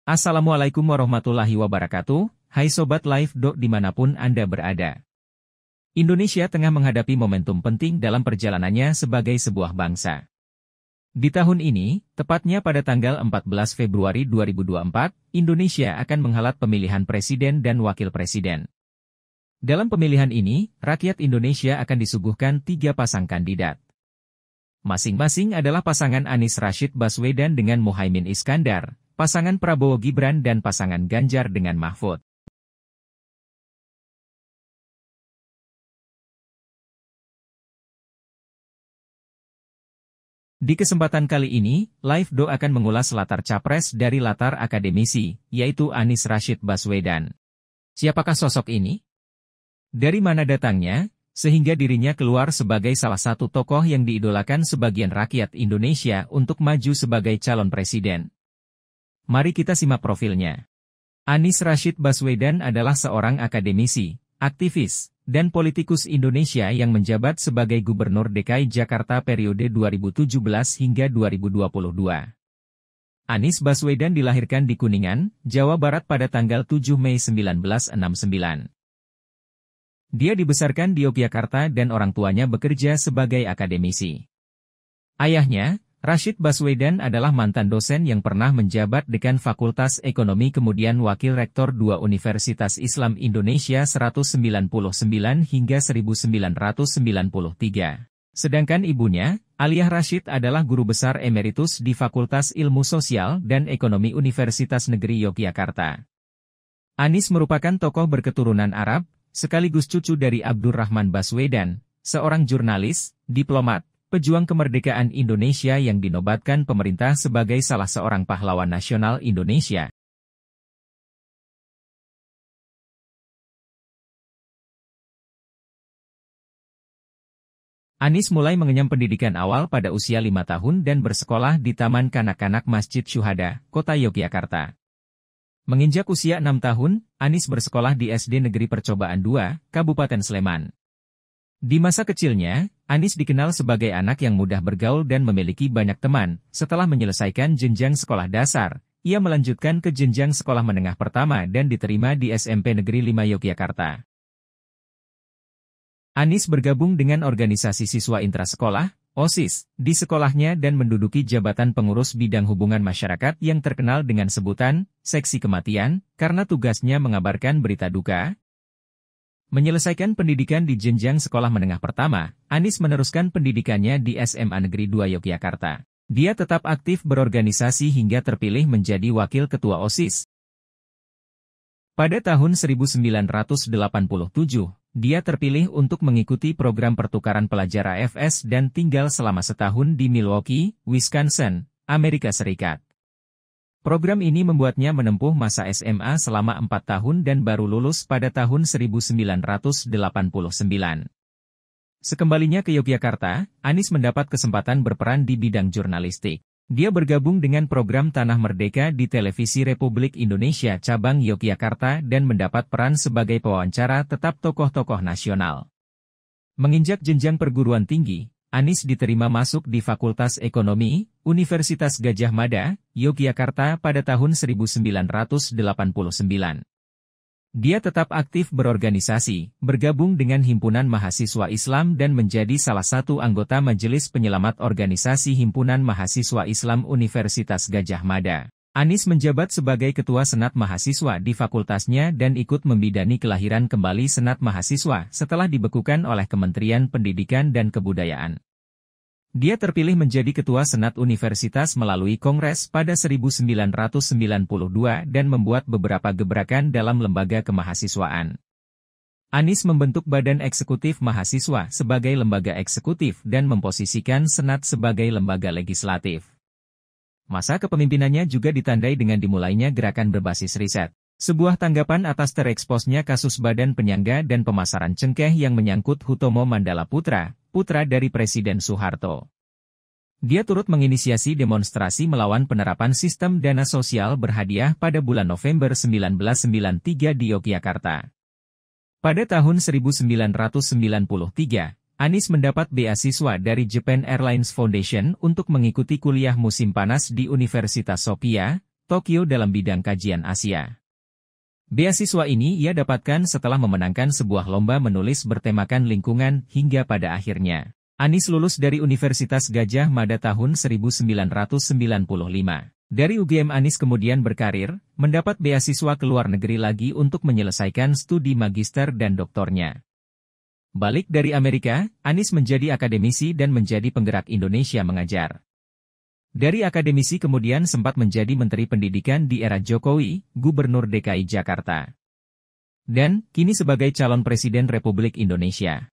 Assalamualaikum warahmatullahi wabarakatuh, hai Sobat Live dimanapun Anda berada. Indonesia tengah menghadapi momentum penting dalam perjalanannya sebagai sebuah bangsa. Di tahun ini, tepatnya pada tanggal 14 Februari 2024, Indonesia akan menghelat pemilihan presiden dan wakil presiden. Dalam pemilihan ini, rakyat Indonesia akan disuguhkan 3 pasang kandidat. Masing-masing adalah pasangan Anies Rashid Baswedan dengan Muhaimin Iskandar, pasangan Prabowo Gibran dan pasangan Ganjar dengan Mahfud. Di kesempatan kali ini, Live Do akan mengulas latar capres dari latar akademisi, yaitu Anies Rashid Baswedan. Siapakah sosok ini? Dari mana datangnya, sehingga dirinya keluar sebagai salah satu tokoh yang diidolakan sebagian rakyat Indonesia untuk maju sebagai calon presiden? Mari kita simak profilnya. Anies Rashid Baswedan adalah seorang akademisi, aktivis, dan politikus Indonesia yang menjabat sebagai Gubernur DKI Jakarta periode 2017 hingga 2022. Anies Baswedan dilahirkan di Kuningan, Jawa Barat pada tanggal 7 Mei 1969. Dia dibesarkan di Yogyakarta dan orang tuanya bekerja sebagai akademisi. Ayahnya, Rashid Baswedan adalah mantan dosen yang pernah menjabat dekan Fakultas Ekonomi kemudian Wakil Rektor 2 Universitas Islam Indonesia 199 hingga 1993. Sedangkan ibunya, Aliyah Rashid adalah guru besar emeritus di Fakultas Ilmu Sosial dan Ekonomi Universitas Negeri Yogyakarta. Anies merupakan tokoh berketurunan Arab, sekaligus cucu dari Abdurrahman Baswedan, seorang jurnalis, diplomat, pejuang kemerdekaan Indonesia yang dinobatkan pemerintah sebagai salah seorang pahlawan nasional Indonesia. Anies mulai mengenyam pendidikan awal pada usia 5 tahun dan bersekolah di Taman Kanak-Kanak Masjid Syuhada, Kota Yogyakarta. Menginjak usia 6 tahun, Anies bersekolah di SD Negeri Percobaan 2, Kabupaten Sleman. Di masa kecilnya, Anies dikenal sebagai anak yang mudah bergaul dan memiliki banyak teman. Setelah menyelesaikan jenjang sekolah dasar, ia melanjutkan ke jenjang sekolah menengah pertama dan diterima di SMP Negeri 5 Yogyakarta. Anies bergabung dengan organisasi siswa intrasekolah, OSIS, di sekolahnya dan menduduki jabatan pengurus bidang hubungan masyarakat yang terkenal dengan sebutan Seksi Kematian, karena tugasnya mengabarkan berita duka. Menyelesaikan pendidikan di jenjang sekolah menengah pertama, Anies meneruskan pendidikannya di SMA Negeri 2 Yogyakarta. Dia tetap aktif berorganisasi hingga terpilih menjadi wakil ketua OSIS. Pada tahun 1987, dia terpilih untuk mengikuti program pertukaran pelajar AFS dan tinggal selama setahun di Milwaukee, Wisconsin, Amerika Serikat. Program ini membuatnya menempuh masa SMA selama 4 tahun dan baru lulus pada tahun 1989. Sekembalinya ke Yogyakarta, Anies mendapat kesempatan berperan di bidang jurnalistik. Dia bergabung dengan program Tanah Merdeka di Televisi Republik Indonesia Cabang Yogyakarta dan mendapat peran sebagai pewawancara tetap tokoh-tokoh nasional. Menginjak jenjang perguruan tinggi, Anies diterima masuk di Fakultas Ekonomi, Universitas Gadjah Mada, Yogyakarta pada tahun 1989. Dia tetap aktif berorganisasi, bergabung dengan Himpunan Mahasiswa Islam dan menjadi salah satu anggota Majelis Penyelamat Organisasi Himpunan Mahasiswa Islam Universitas Gadjah Mada. Anies menjabat sebagai Ketua Senat Mahasiswa di fakultasnya dan ikut membidani kelahiran kembali Senat Mahasiswa setelah dibekukan oleh Kementerian Pendidikan dan Kebudayaan. Dia terpilih menjadi Ketua Senat Universitas melalui Kongres pada 1992 dan membuat beberapa gebrakan dalam lembaga kemahasiswaan. Anies membentuk Badan Eksekutif Mahasiswa sebagai lembaga eksekutif dan memposisikan Senat sebagai lembaga legislatif. Masa kepemimpinannya juga ditandai dengan dimulainya gerakan berbasis riset. Sebuah tanggapan atas tereksposnya kasus Badan Penyangga dan Pemasaran Cengkeh yang menyangkut Hutomo Mandala Putra, putra dari Presiden Soeharto. Dia turut menginisiasi demonstrasi melawan penerapan sistem dana sosial berhadiah pada bulan November 1993 di Yogyakarta. Pada tahun 1993, Anies mendapat beasiswa dari Japan Airlines Foundation untuk mengikuti kuliah musim panas di Universitas Sophia, Tokyo dalam bidang kajian Asia. Beasiswa ini ia dapatkan setelah memenangkan sebuah lomba menulis bertemakan lingkungan hingga pada akhirnya Anies lulus dari Universitas Gadjah Mada tahun 1995. Dari UGM Anies kemudian berkarir, mendapat beasiswa ke luar negeri lagi untuk menyelesaikan studi magister dan doktornya. Balik dari Amerika, Anies menjadi akademisi dan menjadi penggerak Indonesia Mengajar. Dari akademisi kemudian sempat menjadi Menteri Pendidikan di era Jokowi, Gubernur DKI Jakarta. Dan kini sebagai calon Presiden Republik Indonesia.